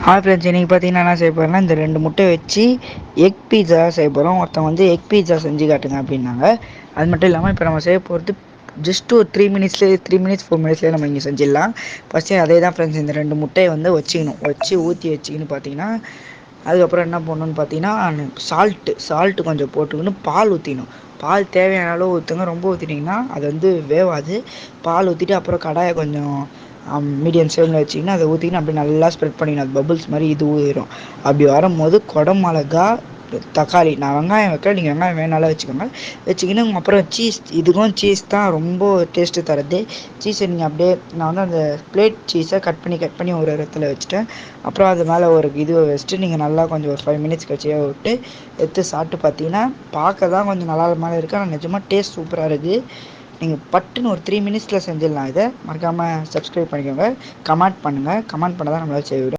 Friends இன்றைக்கி பார்த்தீங்கன்னா என்ன செய்ய போகிறேன்னா, இந்த 2 முட்டை வச்சு எக் பீஸா செய்ய போகிறோம். ஒருத்தவங்க வந்து எக் பீஸா செஞ்சு காட்டுங்க அப்படின்னாங்க. அது மட்டும் இல்லாமல் இப்போ நம்ம செய்ய போகிறது ஜஸ்ட் ஒரு 3 மினிட்ஸ்லேயே 4 மினிட்ஸ்லேயே நம்ம இங்கே செஞ்சிடலாம். ஃபஸ்ட்டு அதே தான் ஃப்ரெண்ட்ஸ், இந்த 2 முட்டையை வந்து வச்சு ஊற்றி வச்சிக்கின்னு பார்த்தீங்கன்னா, அதுக்கப்புறம் என்ன பண்ணணுன்னு பார்த்தீங்கன்னா, சால்ட்டு கொஞ்சம் போட்டுக்கணும். பால் ஊற்றிக்கணும். பால் தேவையான அளவு ஊற்றுங்க. ரொம்ப ஊற்றிட்டிங்கன்னா அது வந்து வேவாது. பால் ஊற்றிட்டு அப்புறம் கடாயை கொஞ்சம் மீடியம் ஃப்ளேமில் வச்சிங்கன்னா அதை ஊற்றிக்கின்னு அப்படி நல்லா ஸ்ப்ரெட் பண்ணிக்கணும். அது பபுள்ஸ் மாதிரி இது ஊறிடும். அப்படி வரும்போது குடமிளகா, தக்காளி, நான் வெங்காயம் வைக்கிறேன், நீங்கள் வெங்காயம் வேணாலும் வச்சுக்கின்னு அப்புறம் சீஸ். இதுக்கும் சீஸ் தான் ரொம்ப டேஸ்ட்டு தரது. சீஸை நீங்கள் அப்படியே, நான் வந்து அந்த பிளேட் சீஸை கட் பண்ணி ஒரு இடத்துல வச்சுட்டேன். அப்புறம் அது மேலே ஒரு இதுவை வச்சுட்டு நீங்கள் நல்லா கொஞ்சம் ஒரு 5 மினிட்ஸ் கழிச்சு விட்டு எடுத்து சாப்பிட்டு பார்த்தீங்கன்னா, பார்க்க தான் கொஞ்சம் நல்லா மாதிரி இருக்குது, ஆனால் நிஜமாக டேஸ்ட் சூப்பராக இருக்குது. நீங்கள் பட்டுன்னு ஒரு 3 மினிட்ஸில் செஞ்சிடலாம். இதை மறக்காமல் சப்ஸ்கிரைப் பண்ணிக்கோங்க, கமெண்ட் பண்ணுங்கள். கமெண்ட் பண்ண தான் நம்மளால் செய்ய